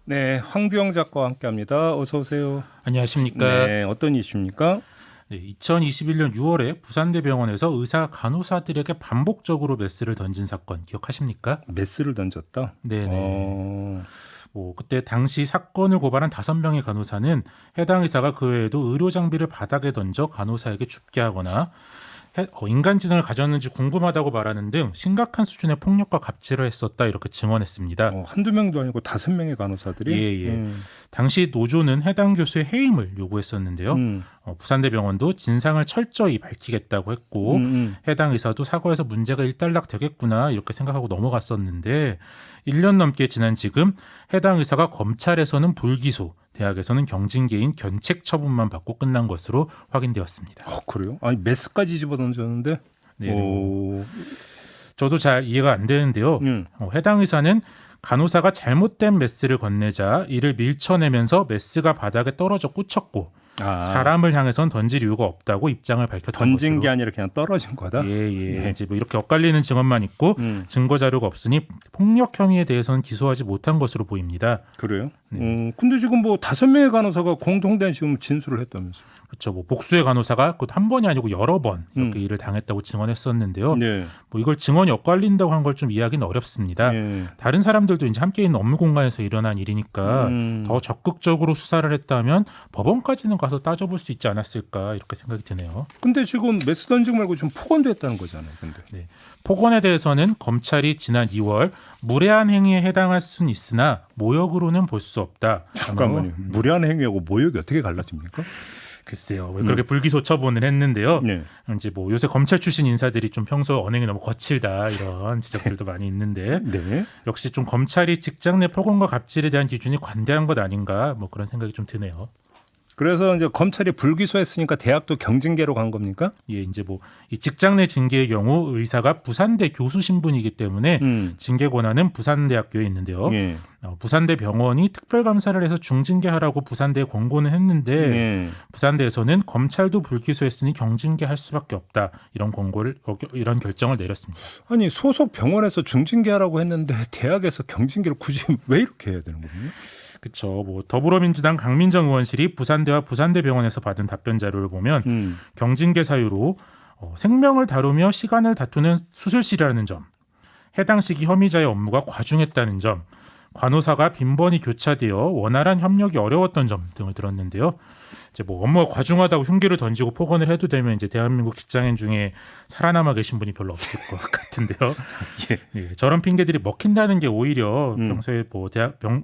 네, 황두영 작가와 함께합니다. 어서 오세요. 안녕하십니까. 네, 어떤 이슈입니까? 네, 2021년 6월에 부산대병원에서 의사 간호사들에게 반복적으로 메스를 던진 사건 기억하십니까? 메스를 던졌다. 네네. 어, 그때 당시 사건을 고발한 5명의 간호사는 해당 의사가 그 외에도 의료 장비를 바닥에 던져 간호사에게 줍게 하거나 인간지능을 가졌는지 궁금하다고 말하는 등 심각한 수준의 폭력과 갑질을 했었다 이렇게 증언했습니다. 한두 명도 아니고 5명의 간호사들이. 예. 당시 노조는 해당 교수의 해임을 요구했었는데요. 부산대병원도 진상을 철저히 밝히겠다고 했고 해당 의사도 사과해서 문제가 일단락 되겠구나 이렇게 생각하고 넘어갔었는데 1년 넘게 지난 지금 해당 의사가 검찰에서는 불기소, 대학에서는 경징계인 견책 처분만 받고 끝난 것으로 확인되었습니다. 그래요? 아니 메스까지 집어던졌는데. 네, 오, 저도 잘 이해가 안 되는데요. 해당 의사는 간호사가 잘못된 메스를 건네자 이를 밀쳐내면서 메스가 바닥에 떨어져 꽂혔고 사람을 향해선 던질 이유가 없다고 입장을 밝혔던 던진 것으로. 게 아니라 그냥 떨어진 거다. 네. 이제 뭐 이렇게 엇갈리는 증언만 있고 증거 자료가 없으니 폭력 혐의에 대해서는 기소하지 못한 것으로 보입니다. 그래요? 근데 지금 뭐 5명의 간호사가 공동된 지금 진술을 했다면서요? 그렇죠. 뭐 복수의 간호사가 그 한 번이 아니고 여러 번 이렇게 일을 당했다고 증언했었는데요. 네. 뭐 이걸 증언이 엇갈린다고 한 걸 좀 이해하기는 어렵습니다. 네. 다른 사람들도 이제 함께 있는 업무 공간에서 일어난 일이니까 더 적극적으로 수사를 했다면 법원까지는 가서 따져볼 수 있지 않았을까 이렇게 생각이 드네요. 근데 지금 메스 던지고 말고 지금 폭언도 했다는 거잖아요. 근데. 네. 폭언에 대해서는 검찰이 지난 2월 무례한 행위에 해당할 수는 있으나 모욕으로는 볼 수 없다. 잠깐만요. 무례한 행위하고 모욕이 어떻게 갈라집니까? 글쎄요. 왜 그렇게 불기소 처분을 했는데요. 네. 이제 뭐 요새 검찰 출신 인사들이 좀 평소 언행이 너무 거칠다 이런 지적들도 많이 있는데 네. 역시 좀 검찰이 직장 내 폭언과 갑질에 대한 기준이 관대한 것 아닌가 뭐 그런 생각이 좀 드네요. 그래서 이제 검찰이 불기소했으니까 대학도 경징계로 간 겁니까? 예, 이제 뭐 이 직장 내 징계의 경우 의사가 부산대 교수 신분이기 때문에 징계 권한은 부산대학교에 있는데요. 예. 부산대 병원이 특별 감사를 해서 중징계하라고 부산대에 권고는 했는데 예. 부산대에서는 검찰도 불기소했으니 경징계할 수밖에 없다 이런 결정을 내렸습니다. 아니 소속 병원에서 중징계하라고 했는데 대학에서 경징계를 굳이 왜 이렇게 해야 되는 겁니까? 그렇죠. 뭐 더불어민주당 강민정 의원실이 부산대와 부산대병원에서 받은 답변 자료를 보면 경징계 사유로 생명을 다루며 시간을 다투는 수술실이라는 점, 해당 시기 혐의자의 업무가 과중했다는 점, 간호사가 빈번히 교차되어 원활한 협력이 어려웠던 점 등을 들었는데요. 이제 뭐 업무가 과중하다고 흉기를 던지고 폭언을 해도 되면 이제 대한민국 직장인 중에 살아남아 계신 분이 별로 없을 것 같은데요. 예, 저런 핑계들이 먹힌다는 게 오히려 평소에 뭐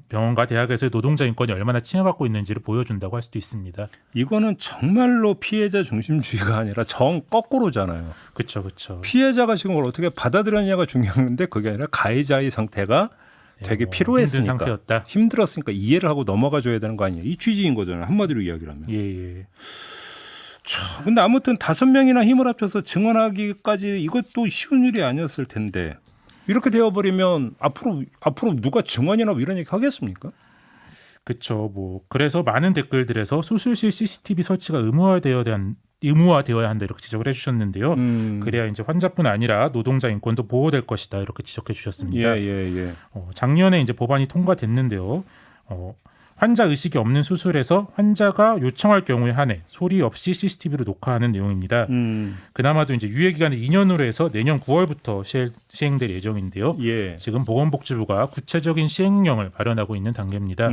병원과 대학에서의 노동자 인권이 얼마나 침해받고 있는지를 보여준다고 할 수도 있습니다. 이거는 정말로 피해자 중심주의가 아니라 정 거꾸로잖아요. 그렇죠. 피해자가 지금 그걸 어떻게 받아들였냐가 중요한데 그게 아니라 가해자의 상태가 되게 피로했으니까 힘든 상태였다. 힘들었으니까 이해를 하고 넘어가 줘야 되는 거 아니에요. 이 취지인 거잖아요. 한마디로 이야기를 하면. 예. 근데 아무튼 5명이나 힘을 합쳐서 증언하기까지 이것도 쉬운 일이 아니었을 텐데 이렇게 되어버리면 앞으로 누가 증언이나 뭐 이런 얘기 하겠습니까? 그렇죠. 뭐 그래서 많은 댓글들에서 수술실 CCTV 설치가 의무화되어야 한다 이렇게 지적을 해주셨는데요. 그래야 이제 환자뿐 아니라 노동자 인권도 보호될 것이다 이렇게 지적해 주셨습니다. 예. 작년에 이제 법안이 통과됐는데요. 환자 의식이 없는 수술에서 환자가 요청할 경우에 한해 소리 없이 CCTV로 녹화하는 내용입니다. 그나마도 이제 유예 기간을 2년으로 해서 내년 9월부터 시행될 예정인데요. 예. 지금 보건복지부가 구체적인 시행령을 마련하고 있는 단계입니다.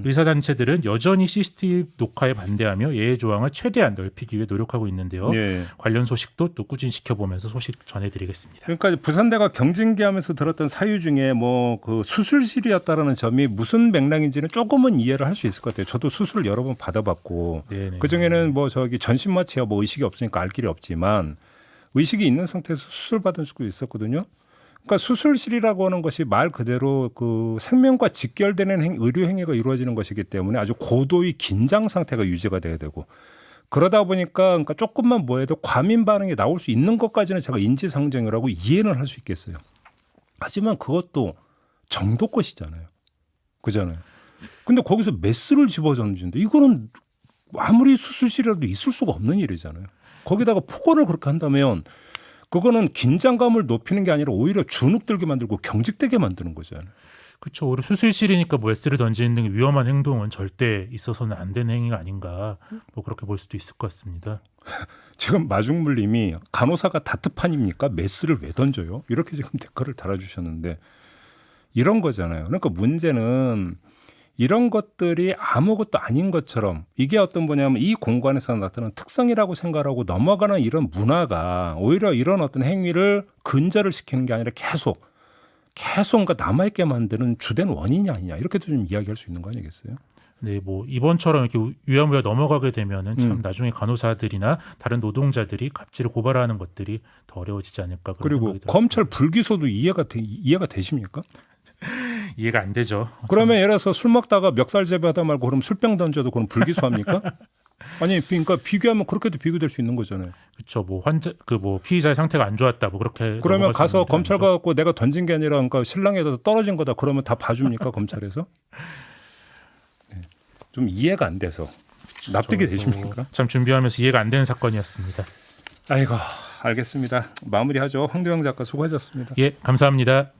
의사단체들은 여전히 CCTV 녹화에 반대하며 예외 조항을 최대한 넓히기 위해 노력하고 있는데요. 예. 관련 소식도 또 꾸준히 지켜보면서 소식 전해드리겠습니다. 그러니까 부산대가 경징계하면서 들었던 사유 중에 뭐 그 수술실이었다라는 점이 무슨 맥락인지는 조금은 이해를 할 수 있을 것 같아요. 저도 수술을 여러 번 받아봤고 그 중에는 뭐 저기 전신마취야 뭐 의식이 없으니까 알 길이 없지만 의식이 있는 상태에서 수술 받은 수도 있었거든요. 그러니까 수술실이라고 하는 것이 말 그대로 그 생명과 직결되는 의료 행위가 이루어지는 것이기 때문에 아주 고도의 긴장 상태가 유지가 돼야 되고 그러다 보니까 그러니까 조금만 뭐해도 과민 반응이 나올 수 있는 것까지는 제가 인지상정이라고 이해는 할 수 있겠어요. 하지만 그것도 정도 것이잖아요. 그잖아요. 근데 거기서 메스를 집어던지는데 이거는 아무리 수술실이라도 있을 수가 없는 일이잖아요. 거기다가 폭언을 그렇게 한다면 그거는 긴장감을 높이는 게 아니라 오히려 주눅들게 만들고 경직되게 만드는 거잖아요. 그렇죠. 오히려 수술실이니까 뭐 S를 던지는 등 위험한 행동은 절대 있어서는 안 되는 행위가 아닌가 뭐 그렇게 볼 수도 있을 것 같습니다. 지금 마중물님이 간호사가 다트판입니까? 메스를 왜 던져요? 이렇게 지금 댓글을 달아주셨는데 이런 거잖아요. 그러니까 문제는 이런 것들이 아무것도 아닌 것처럼 이게 어떤 뭐냐면 이 공간에서 나타나는 특성이라고 생각하고 넘어가는 이런 문화가 오히려 이런 어떤 행위를 근절을 시키는 게 아니라 계속 뭔가 남아있게 만드는 주된 원인이 아니냐 이렇게도 좀 이야기할 수 있는 거 아니겠어요? 네, 뭐 이번처럼 이렇게 유야무야 넘어가게 되면은 참 나중에 간호사들이나 다른 노동자들이 갑질을 고발하는 것들이 더 어려워지지 않을까. 그런 그리고 생각이 들었습니다. 검찰 불기소도 이해가 되십니까? 이해가 안 되죠. 그러면 예를 들어서 술 먹다가 멱살 재배하다 말고 그럼 술병 던져도 그럼 불기소합니까? 아니 그러니까 비교하면 그렇게도 비교될 수 있는 거잖아요. 그렇죠. 뭐 환자 뭐 피의자의 상태가 안 좋았다 뭐 그렇게 그러면 넘어갈 수 가서 있는 게 검찰 아니죠. 가고 내가 던진 게 아니라 그러니까 신랑에다 떨어진 거다 그러면 다 봐줍니까 검찰에서? 네. 좀 이해가 안 돼서 납득이 되십니까? 참 준비하면서 이해가 안 되는 사건이었습니다. 아이고 알겠습니다. 마무리하죠. 황도영 작가 수고하셨습니다. 예, 감사합니다.